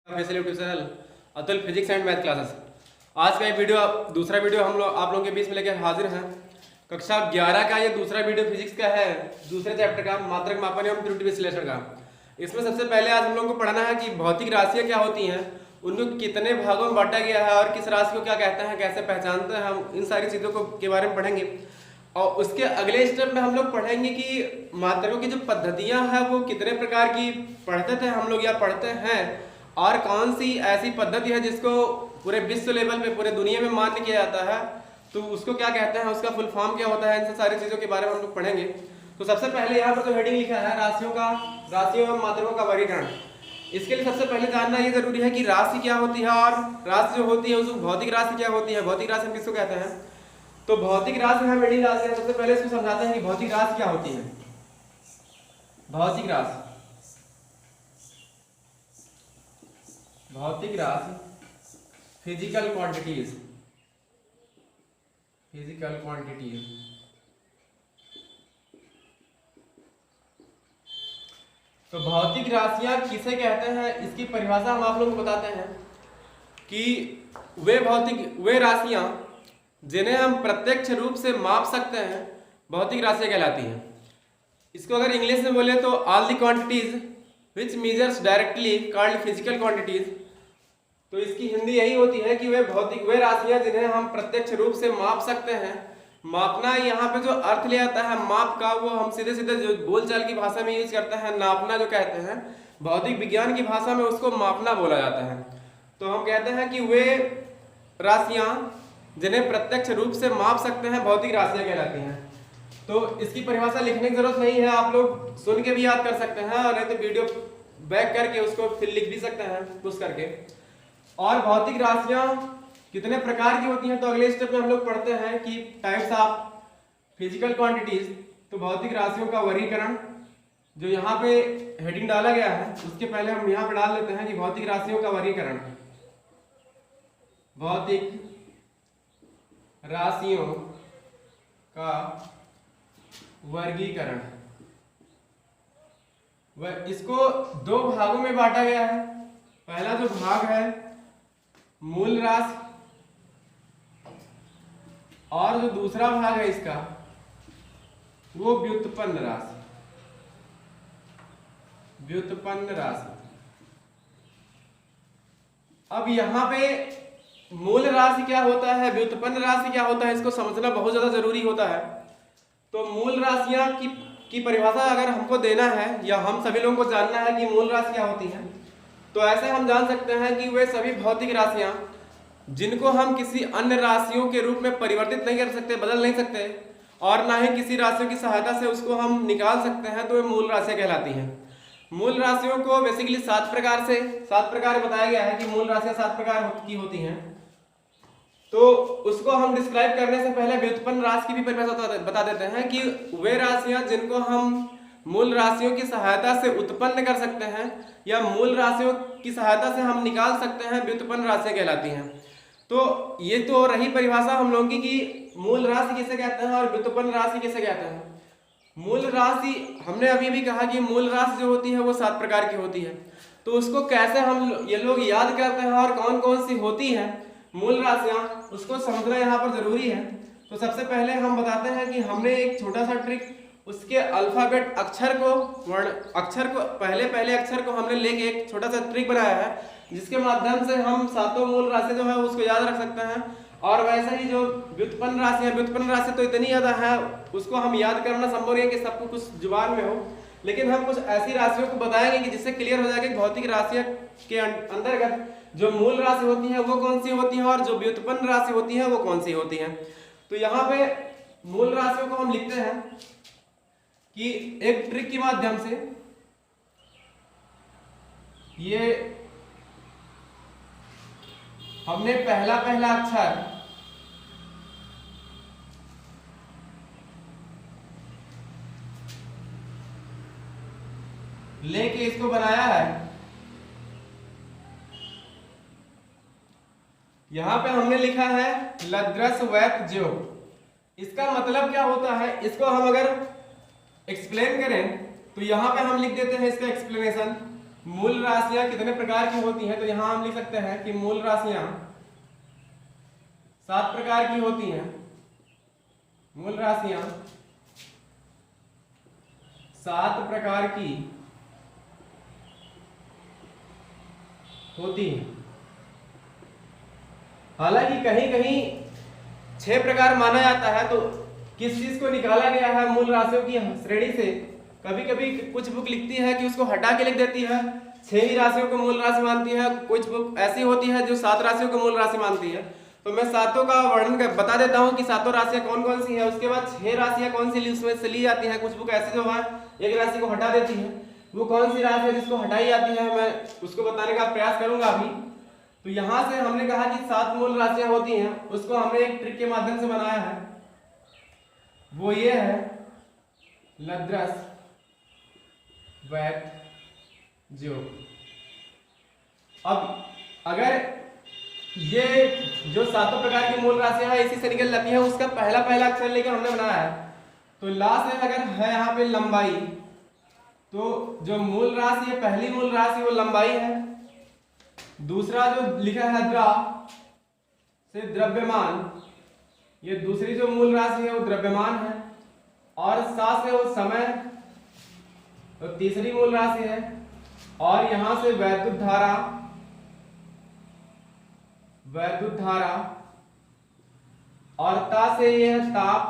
Official YouTube channel Atul physics and math classes. आज का ये दूसरा वीडियो आप लोगों के बीच में लेकर हाजिर हैं। कक्षा 11 का ये दूसरा वीडियो फिजिक्स का है, दूसरे चैप्टर का मात्रक मापन एवं त्रुटि विश्लेषण का। इसमें सबसे पहले आज हम लोगों को पढ़ना है कि भौतिक राशियाँ क्या होती हैं, उनको कितने भागों में बांटा गया है और किस राशि को क्या कहते हैं, कैसे पहचानते हैं, हम इन सारी चीज़ों को के बारे में पढ़ेंगे। और उसके अगले स्टेप में हम लोग पढ़ेंगे कि मात्रकों की जो पद्धतियां हैं वो कितने प्रकार की पढ़ते थे हम लोग या पढ़ते हैं, और कौन सी ऐसी पद्धति है जिसको पूरे विश्व लेवल पे पूरे दुनिया में मान्य किया जाता है, तो उसको क्या कहते हैं, उसका फुल फॉर्म क्या होता है, इन सारी चीज़ों के बारे में हम लोग पढ़ेंगे। तो सबसे पहले यहाँ पर जो हेडिंग लिखा है राशियों एवं मात्रकों का वर्गीकरण। इसके लिए सबसे पहले जानना ये जरूरी है कि राशि क्या होती है और राशि जो होती है उसको भौतिक राशि क्या होती है, भौतिक राशि हम किसको कहते हैं। तो भौतिक राशि हम हेडिंग डालते हैं, सबसे पहले इसको समझाते हैं कि भौतिक राशि क्या होती है। भौतिक राशि फिजिकल क्वांटिटीज। तो भौतिक राशियां किसे कहते हैं, इसकी परिभाषा हम आप लोगों को बताते हैं कि वे राशियां जिन्हें हम प्रत्यक्ष रूप से माप सकते हैं भौतिक राशियां कहलाती हैं। इसको अगर इंग्लिश में बोले तो all the quantities which measures directly called physical quantities. तो इसकी हिंदी यही होती है कि वे राशियां जिन्हें हम प्रत्यक्ष रूप से माप सकते हैं। मापना यहाँ पे जो अर्थ ले आता है माप का, वो हम सीधे सीधे जो बोलचाल की भाषा में यूज करते हैं, नापना जो कहते हैं, भौतिक विज्ञान की भाषा में उसको मापना बोला जाता है। तो हम कहते हैं कि वे राशियां जिन्हें प्रत्यक्ष रूप से माप सकते हैं भौतिक राशियां कहलाती हैं। तो इसकी परिभाषा लिखने की जरूरत नहीं है, आप लोग सुन के भी याद कर सकते हैं, और नहीं तो वीडियो बैक करके उसको फिर लिख भी सकते हैं पुश करके। और भौतिक राशियां कितने प्रकार की होती हैं, तो अगले स्टेप में हम लोग पढ़ते हैं कि टाइप्स ऑफ फिजिकल क्वांटिटीज। तो भौतिक राशियों का वर्गीकरण जो यहाँ पे हेडिंग डाला गया है, उसके पहले हम यहाँ पे डाल लेते हैं कि भौतिक राशियों का वर्गीकरण। भौतिक राशियों का वर्गीकरण, इसको दो भागों में बांटा गया है। पहला जो भाग है मूल राशि, और जो दूसरा भाग है इसका वो व्युत्पन्न राशि। अब यहाँ पे मूल राशि क्या होता है, व्युत्पन्न राशि क्या होता है, इसको समझना बहुत ज्यादा जरूरी होता है। तो मूल राशियां की परिभाषा अगर हमको देना है या हम सभी लोगों को जानना है कि मूल राशि क्या होती है, तो ऐसे हम जान सकते हैं कि वे सभी भौतिक राशियां जिनको हम किसी अन्य राशियों के रूप में परिवर्तित नहीं कर सकते, बदल नहीं सकते, और ना ही किसी राशियों की सहायता से उसको हम निकाल सकते हैं, तो वे मूल राशियां कहलाती हैं। मूल राशियों को बेसिकली 7 प्रकार बताया गया है कि मूल राशियां 7 प्रकार की होती हैं। तो उसको हम डिस्क्राइब करने से पहले व्युत्पन्न राशि की भी परिभाषा बता देते हैं कि वे राशियां जिनको हम मूल राशियों की सहायता से उत्पन्न कर सकते हैं या मूल राशियों की सहायता से हम निकाल सकते हैं, व्युत्पन्न राशियां कहलाती हैं। तो ये तो रही परिभाषा हम लोगों की कि मूल राशि किसे कहते हैं और व्युत्पन्न राशि किसे कहते हैं। मूल राशि हमने अभी भी कहा कि मूल राशि जो होती है वो 7 प्रकार की होती है। तो उसको कैसे हम ये लोग याद करते हैं और कौन कौन सी होती है मूल राशियां, उसको समझना यहाँ पर जरूरी है। तो सबसे पहले हम बताते हैं कि हमने एक छोटा सा ट्रिक, उसके अल्फाबेट अक्षर को पहले अक्षर को हमने लेके एक छोटा सा ट्रिक बनाया है, जिसके माध्यम से हम 7 मूल राशि जो है उसको याद रख सकते हैं। और वैसे ही जो व्युत्पन्न राशि तो इतनी ज्यादा है उसको हम याद करना संभव नहीं है कि सबको कुछ जुबान में हो, लेकिन हम कुछ ऐसी राशियों को बताएंगे कि जिससे क्लियर हो जाएगा कि भौतिक राशियों के अंतर्गत जो मूल राशि होती है वो कौन सी होती है और जो व्युत्पन्न राशि होती है वो कौन सी होती है। तो यहाँ पे मूल राशियों को हम लिखते हैं कि एक ट्रिक के माध्यम से ये हमने पहला अक्षर लेके इसको बनाया है। यहां पे हमने लिखा है लद्रस वैक जो। इसका मतलब क्या होता है, इसको हम अगर एक्सप्लेन करें तो यहां पे हम लिख देते हैं इसका एक्सप्लेनेशन। मूल राशियां कितने प्रकार की होती हैं, तो यहां हम लिख सकते हैं कि मूल राशियां 7 प्रकार की होती हैं। मूल राशियां 7 प्रकार की होती हैं। हालांकि कहीं कहीं 6 प्रकार माना जाता है, तो किस चीज को निकाला गया है मूल राशियों की श्रेणी से, कभी कभी कुछ बुक लिखती है कि उसको हटा के लिख देती है, 6 ही राशियों को मूल राशि मानती है, कुछ बुक ऐसी होती है जो 7 राशियों को मूल राशि मानती है। तो मैं सातों का वर्णन बता देता हूँ कि सातों राशियां कौन कौन सी है। उसके बाद 6 राशियां कौन सी उसमें से ली जाती है, कुछ बुक ऐसी जो है एक राशि को हटा देती है, वो कौन सी राशि है जिसको हटाई जाती है, मैं उसको बताने का प्रयास करूंगा अभी। तो यहां से हमने कहा कि 7 मूल राशियां होती हैं, उसको हमने एक ट्रिक के माध्यम से बनाया है, वो ये है लद्रस वैत ज्योत। अब अगर ये जो 7 प्रकार की मूल राशियां हैं इसी से निकल जाती है, उसका पहला अक्षर लेकर हमने बनाया है। तो ला से अगर है यहाँ पे लंबाई, तो जो मूल राशि है, पहली मूल राशि वो लंबाई है। दूसरा जो लिखा है द्रा से द्रव्यमान, ये दूसरी जो मूल राशि है वो द्रव्यमान है। और सा से वो समय, तो तीसरी मूल राशि है। और यहां से वैद्युत धारा, और ता से ये है ताप,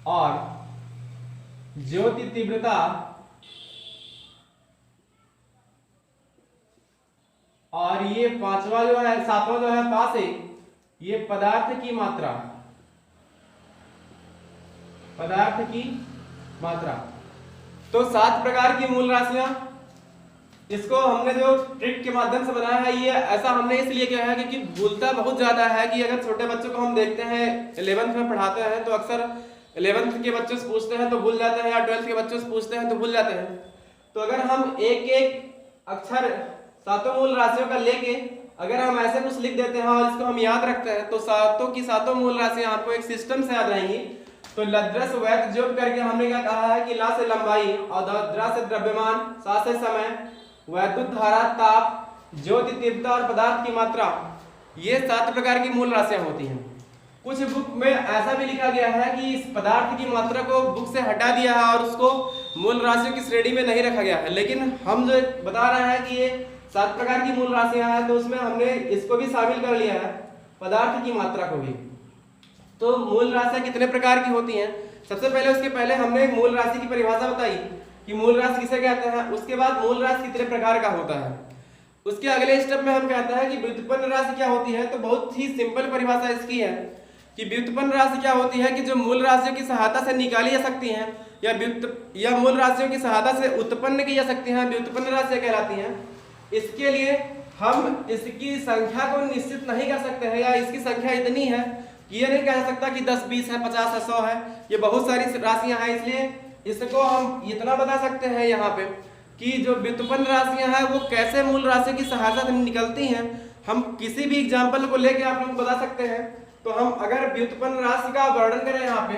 और ज्योति तीव्रता, और ये पांचवा जो है, सातवां जो है पा से, ये पदार्थ की मात्रा। तो 7 प्रकार की मूल राशियां, इसको हमने जो ट्रिक के माध्यम से बनाया है, ये ऐसा हमने इसलिए किया है क्योंकि भूलता बहुत ज्यादा है। कि अगर छोटे बच्चों को हम देखते हैं 11th में पढ़ाते हैं, तो अक्सर 11th के बच्चों से पूछते हैं तो भूल जाते हैं, या 12th के बच्चों से पूछते हैं तो भूल जाते हैं। तो अगर हम एक एक अक्षर 7 मूल राशियों का लेके अगर हम ऐसे कुछ लिख देते हैं और इसको हम याद रखते हैं, तो 7 मूल राशियां आपको एक सिस्टम से याद रहेंगी। तो लद्रस वैत ज्योत करके हमने क्या कहा है कि ला से लंबाई, और द्रा से द्रव्यमान, सा से समय, वैद्युत धारा, ताप, ज्योति तीव्रता और पदार्थ की मात्रा, ये 7 प्रकार की मूल राशियां होती हैं। कुछ बुक में ऐसा भी लिखा गया है कि इस पदार्थ की मात्रा को बुक से हटा दिया है और उसको मूल राशियों की श्रेणी में नहीं रखा गया है, लेकिन हम जो बता रहे हैं कि ये 7 प्रकार की मूल राशियां हैं, तो उसमें हमने इसको भी शामिल कर लिया है, पदार्थ की मात्रा को भी। तो मूल राशियां कितने प्रकार की होती हैं, सबसे पहले उसके पहले हमने मूल राशि की परिभाषा बताई कि मूल राशि किसे कहते हैं। उसके बाद मूल राशि कितने प्रकार का होता है, उसके अगले स्टेप में हम कहते हैं कि व्युत्पन्न राशि क्या होती है। तो बहुत ही सिंपल परिभाषा इसकी है कि व्युत्पन्न राशि क्या होती है कि जो मूल राशियों की सहायता से निकाली जा सकती हैं, या मूल राशियों की सहायता से उत्पन्न की जा सकती हैं, व्युत्पन्न राशियां कहलाती हैं। इसके लिए हम इसकी संख्या को निश्चित नहीं कर सकते हैं, या इसकी संख्या इतनी है कि ये नहीं कह सकता कि 10, 20 है, 50 है, 100 है, ये बहुत सारी राशियां हैं। इसलिए इसको हम इतना बता सकते हैं यहाँ पे कि जो व्युत्पन्न राशियां हैं वो कैसे मूल राशि की सहायता से निकलती हैं। हम किसी भी एग्जाम्पल को लेके आप लोग बता सकते हैं। तो हम अगर व्युत्पन्न राशि का वर्णन करें यहाँ पे,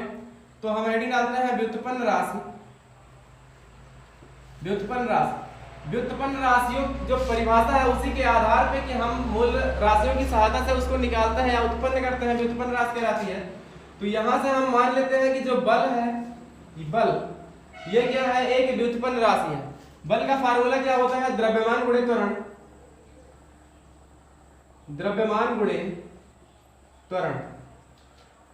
तो हम हेडिंग डालते हैं व्युत्पन्न राशियों जो परिभाषा है उसी के आधार पे कि हम मूल राशियों की सहायता से उसको निकालते हैं या उत्पन्न करते हैं, व्युत्पन्न राशि कहलाती है। तो यहां से हम मान लेते हैं कि जो बल है, ये क्या है, एक व्युत्पन्न राशि है। बल का फार्मूला क्या होता है, द्रव्यमान गुणे त्वरण।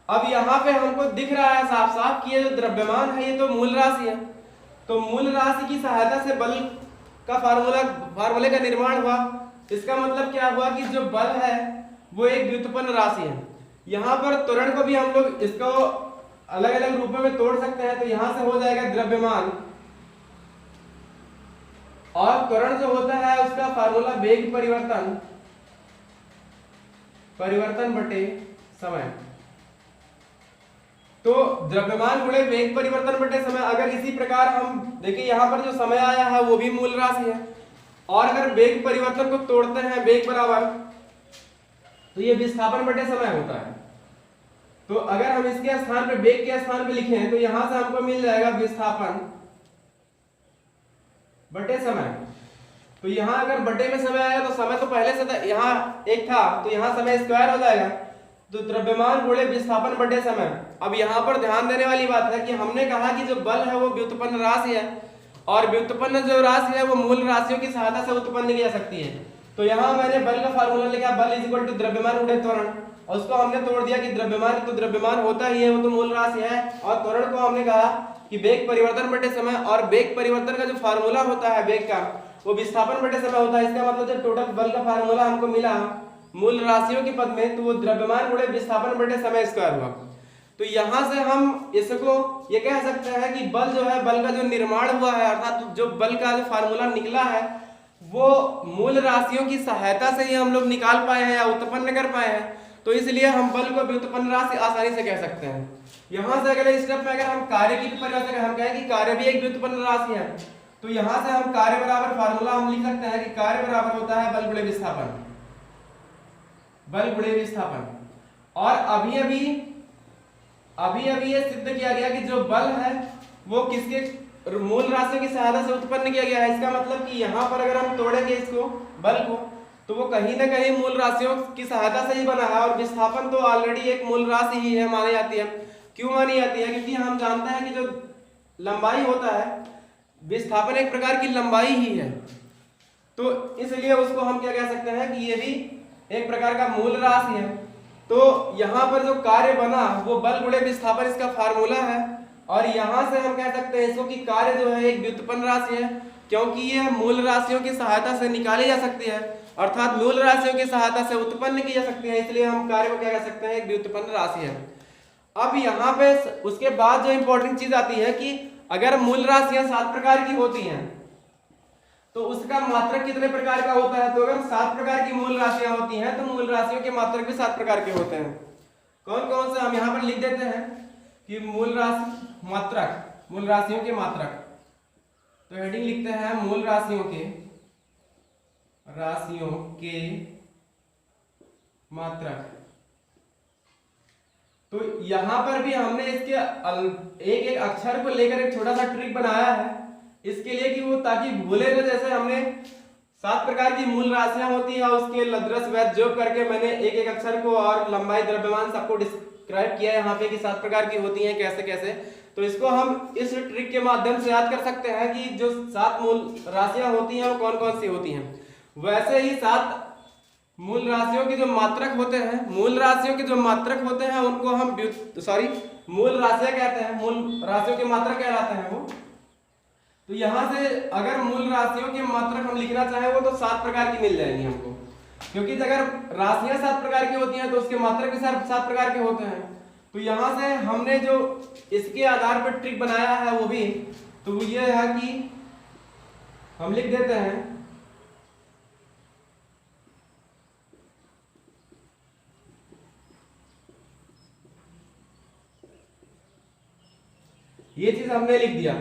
अब यहाँ पे हमको दिख रहा है साफ साफ कि ये जो द्रव्यमान है ये तो मूल राशि है। तो मूल राशि की सहायता से बल का फार्मूले का निर्माण हुआ। इसका मतलब क्या हुआ कि जो बल है वो एक व्युत्पन्न राशि है। यहाँ पर त्वरण को भी हम लोग इसको अलग अलग रूपों में तोड़ सकते हैं। तो यहां से हो जाएगा द्रव्यमान, और त्वरण जो होता है उसका फार्मूला वेग परिवर्तन बटे समय। तो द्रव्यमान गुणे वेग परिवर्तन बटे समय। अगर इसी प्रकार हम देखिए यहाँ पर जो समय आया है वो भी मूल राशि है, और अगर वेग परिवर्तन को तोड़ते हैं वेग बराबर, तो ये विस्थापन बटे समय होता है। तो अगर हम इसके स्थान पे वेग के स्थान पे लिखें तो यहां से हमको मिल जाएगा विस्थापन बटे समय। तो यहाँ अगर बटे में समय आया तो समय तो पहले से था, यहाँ एक था तो यहाँ समय स्क्वायर हो जाएगा, तो द्रव्यमान गुणे विस्थापन बटे समय। अब यहाँ पर ध्यान देने वाली बात है कि हमने कहा कि जो बल है वो व्युत्पन्न राशि है, और व्युत्पन्न जो राशि है वो मूल राशियों की सहायता से उत्पन्न की जा सकती है। तो यहाँ मैंने बल का फार्मूला लिखा, बल इज इक्वल टू द्रव्यमान गुणे त्वरण, और उसको हमने तोड़ दिया कि द्रव्यमान तो द्रव्यमान होता ही है, वो तो मूल राशि है, और त्वरण को हमने कहा कि वेग परिवर्तन बटे समय, और वेग परिवर्तन का जो फार्मूला होता है वेग का वो विस्थापन बटे समय होता है। इसका मतलब जब टोटल बल का फार्मूला हमको मिला मूल राशियों के पद में, तो वो द्रव्यमान गुणे विस्थापन बटे समय स्क्वायर हुआ। तो यहाँ से हम इसको ये कह सकते हैं कि बल जो है, बल का जो निर्माण हुआ है, अर्थात जो बल का जो फार्मूला निकला है वो मूल राशियों की सहायता से ही हम लोग निकाल पाए हैं या उत्पन्न कर पाए हैं। तो इसलिए हम बल को व्युत्पन्न राशि आसानी से कह सकते हैं। यहाँ से अगले स्टेप में अगर हम कार्य की परिभाषा हम कहें कि कार्य भी एक व्युत्पन्न राशि है, तो यहाँ से हम कार्य बराबर फार्मूला हम लिख सकते हैं कि कार्य बराबर होता है बल गुणे विस्थापन, बल गुणे विस्थापन। और अभी अभी ये सिद्ध किया गया कि जो बल है वो किसके मूल राशियों की सहायता से उत्पन्न किया गया है। इसका मतलब कि यहाँ पर अगर हम तोड़ेंगे इसको बल को, तो वो कहीं ना कहीं मूल राशियों की सहायता से ही बना है, और विस्थापन तो ऑलरेडी एक मूल राशि ही है मानी जाती है। क्यों मानी जाती है? क्योंकि हम जानते हैं कि जो लंबाई होता है, विस्थापन एक प्रकार की लंबाई ही है, तो इसलिए उसको हम क्या कह सकते हैं कि ये भी एक प्रकार का मूल राशि है। तो यहाँ पर जो कार्य बना वो बल गुणे विस्थापन इसका फार्मूला है, और यहाँ से हम कह सकते हैं इसको कि कार्य जो है एक व्युत्पन्न राशि है, क्योंकि ये मूल राशियों की सहायता से निकाली जा सकती है, अर्थात मूल राशियों की सहायता से उत्पन्न की जा सकती है, इसलिए हम कार्य को क्या कह सकते हैं, एक व्युत्पन्न राशि है। अब यहाँ पे उसके बाद जो इंपॉर्टेंट चीज आती है कि अगर मूल राशियां 7 प्रकार की होती हैं तो उसका मात्रक कितने प्रकार का होता है? तो अगर 7 प्रकार की मूल राशियां होती हैं तो मूल राशियों के मात्रक भी 7 प्रकार के होते हैं। कौन कौन से हम यहाँ पर लिख देते हैं कि मूल राशि मात्रक, मूल राशियों के मात्रक। तो हेडिंग लिखते हैं मूल राशियों के मात्रक। तो यहाँ पर भी हमने इसके एक एक अक्षर को लेकर एक छोटा सा ट्रिक बनाया है इसके लिए कि वो ताकि भूले ना। जैसे हमने 7 प्रकार की मूल राशियां होती है, उसके लद्रस वैध जोड़ करके मैंने एक एक अक्षर को और लंबाई द्रव्यमान सबको डिस्क्राइब किया है यहाँ पे कि 7 प्रकार की होती हैं कैसे कैसे। तो इसको हम इस ट्रिक के माध्यम से याद कर सकते हैं कि जो 7 मूल राशियां होती हैं वो कौन कौन सी होती हैं। वैसे ही 7 मूल राशियों के जो मात्रक होते हैं, मूल राशियों के जो मात्रक होते हैं उनको हम मूल राशियां कहते हैं, मूल राशियों के मात्रक कहलाते हैं वो। तो यहां से अगर मूल राशियों के मात्रक हम लिखना चाहें वो तो 7 प्रकार की मिल जाएंगी हमको, क्योंकि अगर राशियां 7 प्रकार की होती हैं तो उसके मात्रक भी 7 प्रकार के होते हैं। तो यहां से हमने जो इसके आधार पर ट्रिक बनाया है वो भी तो ये है कि हम लिख देते हैं ये चीज हमने लिख दिया।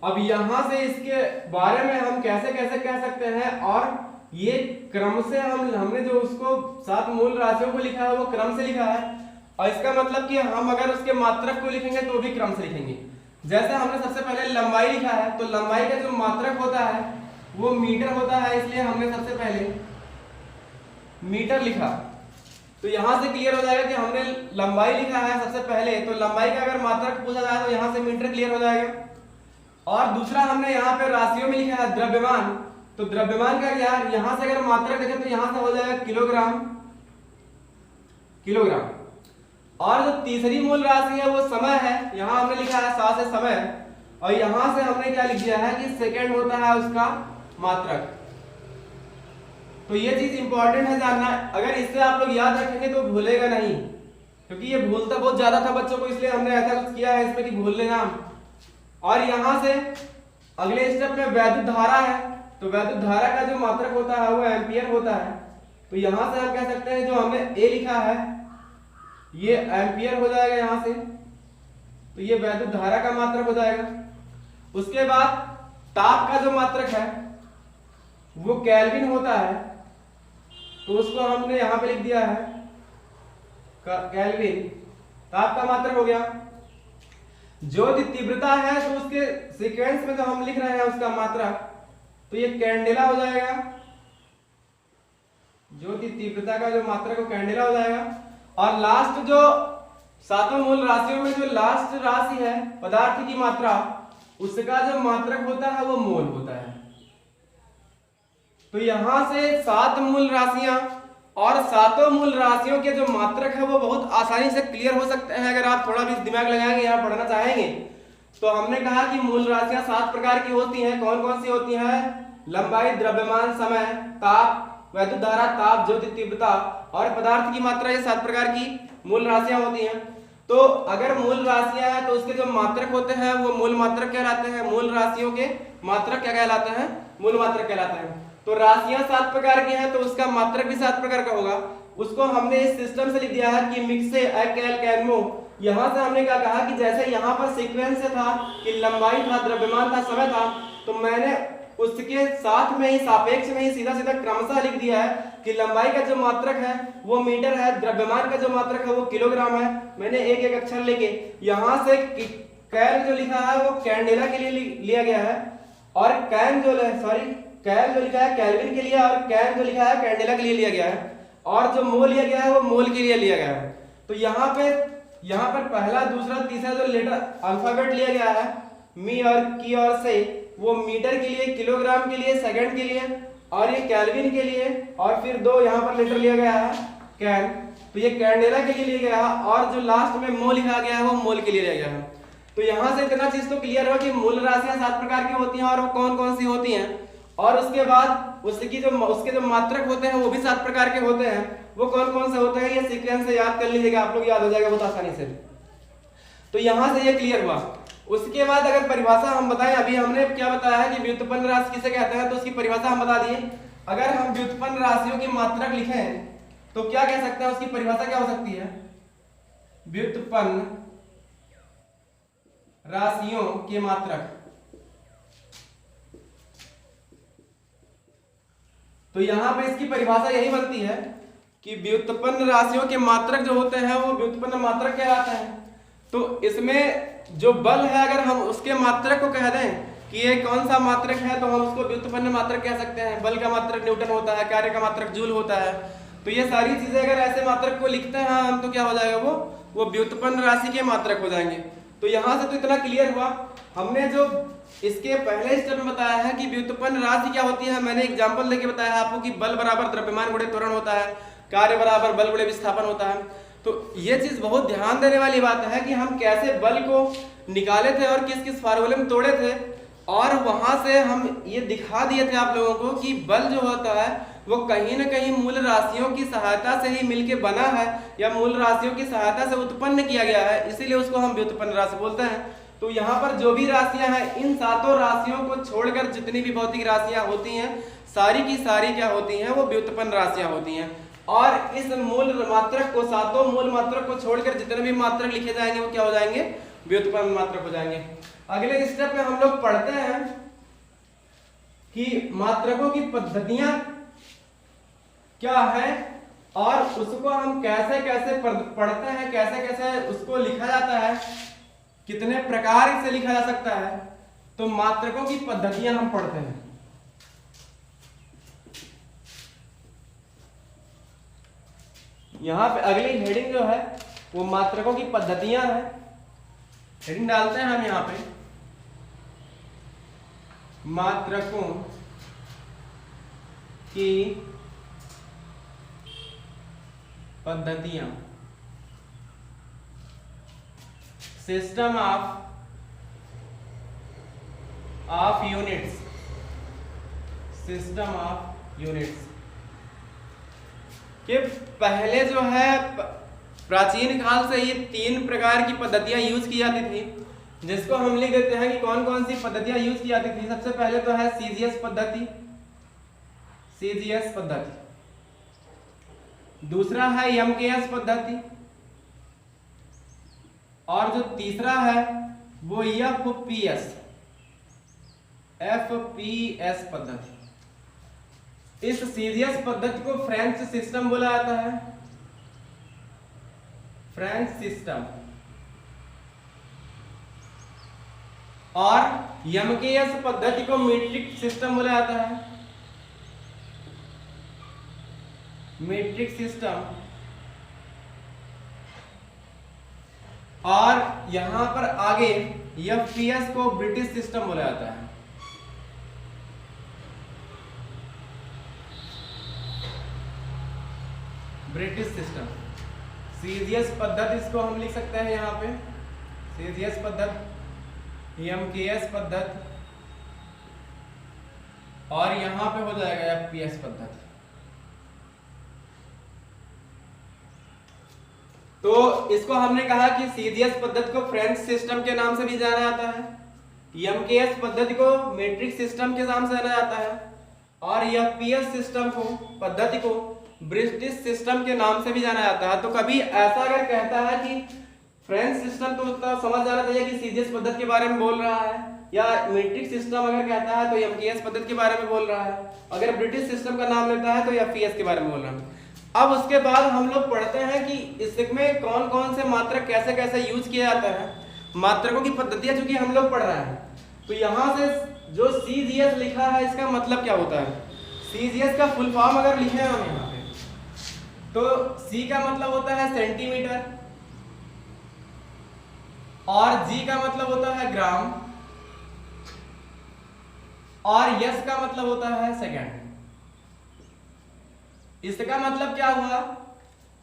अब यहां से इसके बारे में हम कैसे कैसे कह सकते हैं, और ये क्रम से हमने जो उसको 7 मूल राशियों को लिखा है वो क्रम से लिखा है, और इसका मतलब कि हम अगर उसके मात्रक को लिखेंगे तो भी क्रम से लिखेंगे। जैसे हमने सबसे पहले लंबाई लिखा है, तो लंबाई का जो मात्रक होता है वो मीटर होता है, इसलिए हमने सबसे पहले मीटर लिखा। तो यहां से क्लियर हो जाएगा कि हमने लंबाई लिखा है सबसे पहले, तो लंबाई का अगर मात्रक पूछा जाए तो यहां से मीटर क्लियर हो जाएगा। और दूसरा हमने यहाँ पे राशियों में लिखा है द्रव्यमान, तो द्रव्यमान का क्या, यहां से अगर मात्रक देखें तो यहां से हो जाएगा किलोग्राम। और जो तीसरी मूल राशि है वो समय है, यहां हमने लिखा है 7 से समय, और यहां से हमने क्या लिख दिया है कि सेकंड होता है उसका मात्रक। तो ये चीज इंपॉर्टेंट है जानना, अगर इससे आप लोग याद रखेंगे तो भूलेगा नहीं, क्योंकि ये भूलता बहुत ज्यादा था बच्चों को, इसलिए हमने ऐसा कुछ किया है इसमें कि भूल लेना। और यहां से अगले स्टेप में वैद्युत धारा है, तो वैद्युत धारा का जो मात्रक होता है वो एम्पियर होता है। तो यहां से हम कह सकते हैं जो हमने ए लिखा है ये एम्पियर हो जाएगा यहां से, तो ये वैद्युत धारा का मात्रक हो जाएगा। उसके बाद ताप का जो मात्रक है वो केल्विन होता है, तो उसको हमने यहां पे लिख दिया है केल्विन, ताप का मात्रक हो गया। ज्योति तीव्रता है तो उसके सीक्वेंस में जो हम लिख रहे हैं उसका मात्रक, तो ये कैंडेला हो जाएगा, ज्योति तीव्रता का जो मात्रक वो कैंडेला हो जाएगा। और लास्ट जो सातों मूल राशियों में जो लास्ट राशि है पदार्थ की मात्रा, उसका जो मात्रक होता है वो मोल होता है। तो यहां से 7 मूल राशियां और सातों मूल राशियों के जो मात्रक है वो बहुत आसानी से क्लियर हो सकते हैं अगर आप थोड़ा भी दिमाग लगाएंगे, यहाँ पढ़ना चाहेंगे। तो हमने कहा कि मूल राशियां 7 प्रकार की होती हैं। कौन कौन सी होती हैं? लंबाई, द्रव्यमान, समय, ताप, वैद्युत धारा, ताप, ज्योति तीव्रता और पदार्थ की मात्रा, ये 7 प्रकार की मूल राशियां होती हैं। तो अगर मूल राशियां हैं तो उसके जो मात्रक होते हैं वो मूल मात्रक कहलाते हैं। मूल राशियों के मात्रक क्या कहलाते हैं? मूल मात्रक कहलाते हैं। तो राशियां 7 प्रकार की हैं तो उसका मात्रक भी 7 प्रकार का होगा। उसको हमने इस सिस्टम से लिख दिया है कि मिक्से अकेल कैनमो। यहां से हमने क्या कहा कि जैसे यहां पर सीक्वेंस से था कि लंबाई था, द्रव्यमान था, समय था, तो मैंने उसके साथ में ही सापेक्ष में ही सीधा सीधा क्रमशः लिख दिया है कि लंबाई का जो मात्रक है वो मीटर है, द्रव्यमान का जो मात्रक है वो किलोग्राम है। मैंने एक एक अक्षर लेके यहां से कैल जो लिखा है वो कैंडेला के लिए लिया गया है, और कैन जो कैल जो लिखा है कैल्विन के लिए, और कैन जो लिखा है कैंडेला के लिए लिया गया है, और जो मोल लिया गया है वो मोल के लिए लिया गया है। तो यहाँ पर पहला, दूसरा, तीसरा जो लेटर अल्फाबेट लिया गया है मी और की और से, वो मीटर के लिए, किलोग्राम के लिए, सेकंड के लिए, और ये केल्विन के लिए, और फिर 2 यहाँ पर लेटर लिया गया है कैन, तो ये कैंडेला के लिए लिया गया है, और जो लास्ट में मोल लिखा गया है वो मोल के लिए लिया गया है। तो यहाँ से इतना चीज तो क्लियर हो कि मूल राशियां 7 प्रकार की होती हैं और वो कौन कौन सी होती हैं, और उसके बाद उसके जो मात्रक होते हैं वो भी 7 प्रकार के होते हैं। वो कौन कौन से होते हैं ये सीक्वेंस से याद कर लीजिएगा, आप लोग याद हो जाएगा बहुत आसानी से। तो यहां से ये क्लियर हुआ। उसके बाद अगर परिभाषा हम बताएं, अभी हमने क्या बताया है कि व्युत्पन्न राशि किसे कहते हैं, तो उसकी परिभाषा हम बता दिए। अगर हम व्युत्पन्न राशियों की मात्रक लिखें तो क्या कह सकते हैं, उसकी परिभाषा क्या हो सकती है? व्युत्पन्न राशियों के मात्रक। तो यहां पे इसकी परिभाषा यही बनती है कि व्युत्पन्न राशियों के मात्रक जो होते हैं वो व्युत्पन्न मात्रक कहलाते हैं। तो इसमें जो बल है अगर हम उसके मात्रक को कह दें कि ये कौन सा मात्रक है तो हम उसको व्युत्पन्न मात्रक कह सकते हैं। बल का मात्रक न्यूटन होता है, कार्य का मात्रक जूल होता है। तो ये सारी चीजें अगर ऐसे मात्रक को लिखते हैं हम तो क्या हो जाएगा, वो व्युत्पन्न राशि के मात्रक हो जाएंगे। तो यहां से तो इतना क्लियर हुआ। हमने जो इसके पहले स्टेप में बताया है कि व्युत्पन्न राशि क्या होती है, मैंने एग्जांपल लेके बताया आपको कि बल बराबर द्रव्यमान गुणे त्वरण होता है, कार्य बराबर बल गुणे विस्थापन होता है। तो ये चीज बहुत ध्यान देने वाली बात है कि हम कैसे बल को निकाले थे और किस किस फार्मूले में तोड़े थे, और वहां से हम ये दिखा दिए थे आप लोगों को कि बल जो होता है वो कहीं ना कहीं मूल राशियों की सहायता से ही मिलके बना है, या मूल राशियों की सहायता से उत्पन्न किया गया है, इसीलिए उसको हम व्युत्पन्न राशि बोलते हैं। तो यहाँ पर जो भी राशियां हैं, इन सातों राशियों को छोड़कर जितनी भी भौतिक राशियां होती हैं सारी की सारी क्या होती हैं, वो व्युत्पन्न राशियां होती हैं। और इस मूल मात्रक को, सातों मूल मात्रक को छोड़कर जितने भी मात्रक लिखे जाएंगे वो क्या हो जाएंगे, व्युत्पन्न मात्रक हो जाएंगे। अगले स्टेप में हम लोग पढ़ते हैं कि मात्रकों की पद्धतियां क्या है और उसको हम कैसे कैसे पढ़ते हैं, कैसे कैसे उसको लिखा जाता है, कितने प्रकार से लिखा जा सकता है। तो मात्रकों की पद्धतियां हम पढ़ते हैं। यहां पे अगली हेडिंग जो है वो मात्रकों की पद्धतियां है। हेडिंग डालते हैं हम यहां पे, मात्रकों की पद्धतियां, system of units, system of units के पहले जो है प्राचीन काल से ये 3 प्रकार की पद्धतियां यूज की जाती थी, जिसको हम लिख देते हैं कि कौन कौन सी पद्धतियां यूज की जाती थी। सबसे पहले तो है सीजीएस पद्धति, सीजीएस पद्धति। दूसरा है एमकेएस पद्धति, और जो तीसरा है वो एफपीएस, एफपीएस पद्धति। इस सीजीएस पद्धति को फ्रेंच सिस्टम बोला जाता है, फ्रेंच सिस्टम। और एमकेएस पद्धति को मीट्रिक सिस्टम बोला जाता है, मीट्रिक सिस्टम। और यहां पर आगे एफपीएस को ब्रिटिश सिस्टम बोला जाता है। British system. सीजीएस पद्धति इसको हम लिख सकते हैं यहाँ पे, सीजीएस पद्धति, एमकेएस पद्धति, और यहां पे हो जाएगा एफपीएस पद्धति। तो इसको हमने कहा कि सीजीएस पद्धति को फ्रेंच सिस्टम के नाम से भी जाना जाता है, एमकेएस पद्धति को मीट्रिक सिस्टम के नाम से जाना जाता है, और एफपीएस सिस्टम को पद्धति को ब्रिटिश सिस्टम के नाम से भी जाना जाता है। तो कभी ऐसा अगर कहता है कि फ्रेंच सिस्टम, तो उतना समझ जाना चाहिए कि सीजीएस पद्धति के बारे में बोल रहा है, या मीट्रिक सिस्टम अगर कहता है तो एमकेएस पद्धति के बारे में बोल रहा है, अगर ब्रिटिश सिस्टम का नाम लेता है तो एफपीएस के बारे में बोल रहा है। अब उसके बाद हम लोग पढ़ते हैं कि इसमें कौन कौन से मात्रक कैसे कैसे यूज किया जाता है, मात्रकों की पद्धतियां चूंकि हम लोग पढ़ रहे हैं। तो यहाँ से जो सीजीएस लिखा है इसका मतलब क्या होता है, सीजीएस का फुल फॉर्म अगर लिखे हम यहाँ पे, तो सी का मतलब होता है सेंटीमीटर, और जी का मतलब होता है ग्राम, और यस का मतलब होता है सेकंड। इसका मतलब क्या हुआ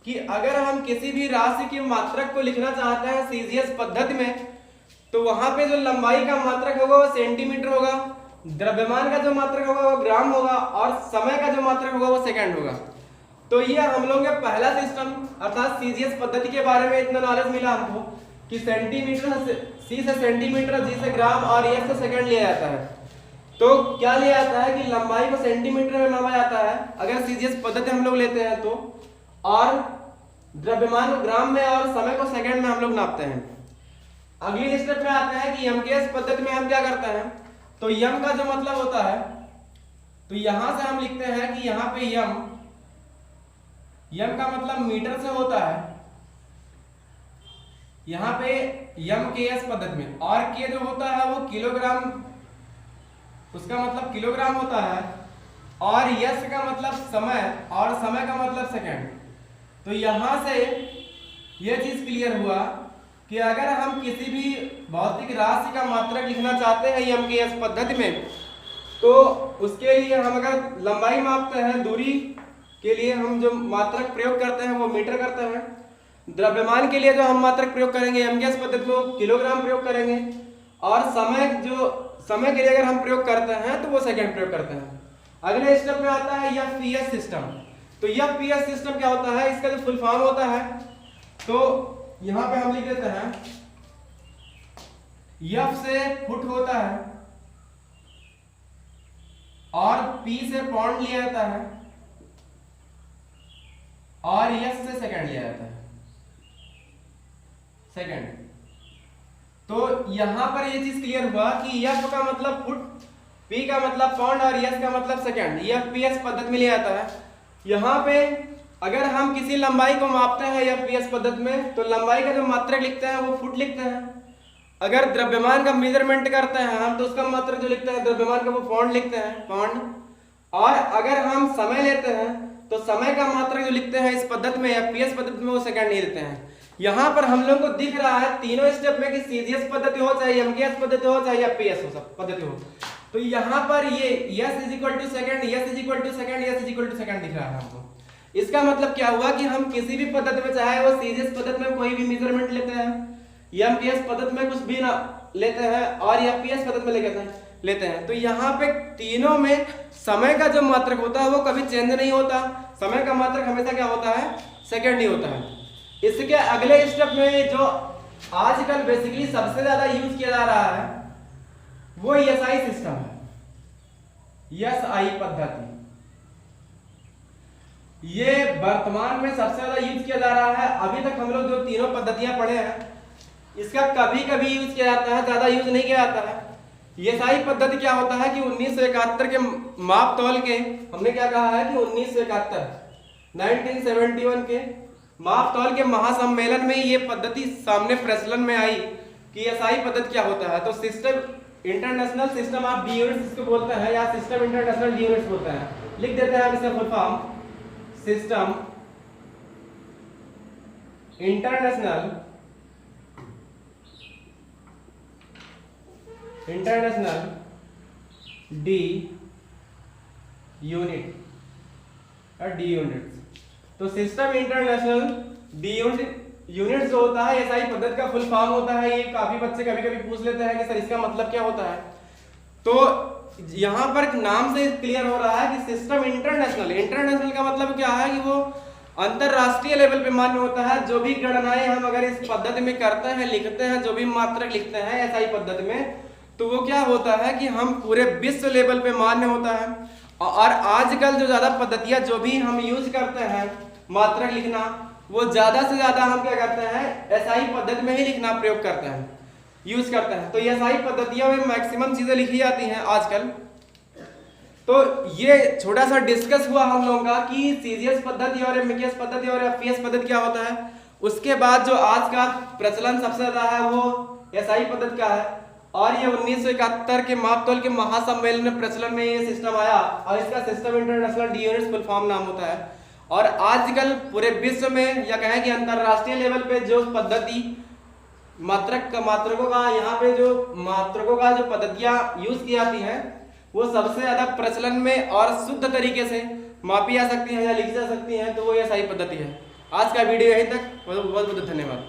कि अगर हम किसी भी राशि की मात्रक को लिखना चाहते हैं सीजीएस पद्धति में, तो वहां पे जो लंबाई का मात्रक होगा वो सेंटीमीटर होगा, द्रव्यमान का जो मात्रक होगा वो ग्राम होगा, और समय का जो मात्रक होगा वो सेकंड होगा। तो ये हम लोग का पहला सिस्टम अर्थात सीजीएस पद्धति के बारे में इतना नॉलेज मिला हमको कि सेंटीमीटर से, सी से सेंटीमीटर, जी से ग्राम, और एस से सेकंड लिया जाता है। तो क्या लिया जाता है कि लंबाई को सेंटीमीटर में मापा जाता है अगर सीजीएस पद्धति हम लोग लेते हैं तो, और द्रव्यमान को ग्राम में और समय को सेकंड में हम लोग नापते हैं। अगली स्टेप में आते हैं कि एमकेएस पद्धति में हम क्या करते हैं, तो यम का जो मतलब होता है, तो यहां से हम लिखते हैं कि यहाँ पे यम का मतलब मीटर से होता है, यहाँ पे एमकेएस पद्धति में, और के जो होता है वो किलोग्राम, उसका मतलब किलोग्राम होता है, और यस का मतलब समय, और समय का मतलब सेकंड। तो यहां से यह चीज क्लियर हुआ कि अगर हम किसी भी भौतिक राशि का मात्रक लिखना चाहते हैं एमकेएस पद्धति में, तो उसके लिए हम अगर लंबाई मापते हैं, दूरी के लिए हम जो मात्रक प्रयोग करते हैं वो मीटर करते हैं, द्रव्यमान के लिए जो हम मात्रक प्रयोग करेंगे एमकेएस पद्धति में वो किलोग्राम प्रयोग करेंगे, और समय के लिए अगर हम प्रयोग करते हैं तो वो सेकंड प्रयोग करते हैं। अगले स्टेप में आता है एफपीएस सिस्टम। तो एफपीएस सिस्टम क्या होता है, इसका जो फुल फॉर्म होता है, तो यहां पे हम लिख देते हैं, एफ से फुट होता है, और पी से पाउंड लिया जाता है, और एस से सेकंड लिया जाता है, सेकंड। तो यहां पर ये चीज क्लियर हुआ कि एफ का मतलब फुट, पी का मतलब पाउंड, और एस का मतलब सेकंड, ये एफपीएस पद्धति में लिया जाता है। यहां पे अगर हम किसी लंबाई को मापते हैं एफपीएस पद्धति में, तो लंबाई का जो मात्रक लिखते हैं वो फुट लिखते हैं। अगर द्रव्यमान का मेजरमेंट करते हैं हम, तो उसका मात्रक जो लिखते हैं द्रव्यमान का वो पाउंड लिखते हैं, पाउंड। और अगर हम समय लेते हैं तो समय का मात्रक जो लिखते हैं इस पद्धति में, एफपीएस पद्धति में, वो सेकंड नहीं लेते हैं। यहाँ पर हम लोग को दिख रहा है तीनों स्टेप में कि सीजीएस पद्धति हो, चाहे एमकेएस पद्धति हो, चाहे एफपीएस हो पद्धति हो, तो यहाँ पर ये yes is equal to second, yes is equal to second, yes is equal to second दिख रहा है हमको। इसका मतलब क्या हुआ कि हम किसी भी पद्धति में, चाहे वो सीजीएस पद्धति में कोई भी मेजरमेंट लेते हैं, एमकेएस पद्धति में कुछ भी ना लेते हैं, और एफपीएस पद्धति में लेते हैं, तो यहाँ पे तीनों में समय का जो मात्रक होता है वो कभी चेंज नहीं होता। समय का मात्रक हमेशा क्या होता है, सेकंड ही होता है। इसके अगले स्टेप में जो आजकल बेसिकली सबसे ज्यादा यूज किया जा रहा है वो एसआई सिस्टम है, एसआई पद्धति। ये वर्तमान में सबसे ज्यादा यूज किया जा रहा है। अभी तक हम लोग जो तीनों पद्धतियां पढ़े हैं इसका कभी कभी यूज किया जाता है, ज्यादा यूज नहीं किया जाता है। एसआई पद्धति क्या होता है कि 1971 के माप तौल के, हमने क्या कहा है कि 1971 के माप तौल के महासम्मेलन में ये पद्धति सामने प्रचलन में आई कि एसआई पद्धति क्या होता है। तो system international system of D units इसको बोलते हैं, या सिस्टम इंटरनेशनल डी यूनिट्स बोलते हैं। लिख देते हैं हम इसका full form, system international D unit और डी यूनिट्स। तो सिस्टम इंटरनेशनल डी यूनिट्स जो होता है एसआई पद्धति का फुल फॉर्म होता है। ये काफी बच्चे कभी कभी पूछ लेते हैं कि सर इसका मतलब क्या होता है। तो यहाँ पर नाम से क्लियर हो रहा है कि सिस्टम इंटरनेशनल का मतलब क्या है कि वो अंतरराष्ट्रीय लेवल पे मान्य होता है। जो भी गणनाएं हम अगर इस पद्धति में करते हैं, लिखते हैं, जो भी मात्रक लिखते हैं एसआई पद्धति में, तो वो क्या होता है कि हम पूरे विश्व लेवल पे मान्य होता है। और आजकल जो ज्यादा पद्धतियां जो भी हम यूज करते हैं मात्रक लिखना, वो ज्यादा से ज्यादा हम क्या करते हैं एसआई पद्धति में ही लिखना प्रयोग करते हैं, यूज करते हैं। तो एसआई पद्धतियों में मैक्सिमम चीजें लिखी जाती हैं आजकल। तो ये छोटा सा डिस्कस हुआ हम लोगों का कि सीजीएस पद्धति और एमकेएस पद्धति और एफपीएस पद्धति क्या होता है। उसके बाद जो आज का प्रचलन सबसे ज्यादा है वो एसआई पद्धति का है। और ये 1971 के मापतौल के महासम्मेलन में प्रचलन में ये सिस्टम आया और इसका system international D units full form नाम होता है। और आजकल पूरे विश्व में या कहें कि अंतरराष्ट्रीय लेवल पे जो पद्धति मात्रकों का यहाँ पे जो मात्रकों का जो पद्धतियां यूज की जाती हैं वो सबसे ज्यादा प्रचलन में और शुद्ध तरीके से मापी जा सकती हैं या लिखी जा सकती हैं, तो वो एसआई पद्धति है। आज का वीडियो यहीं तक, बहुत बहुत धन्यवाद।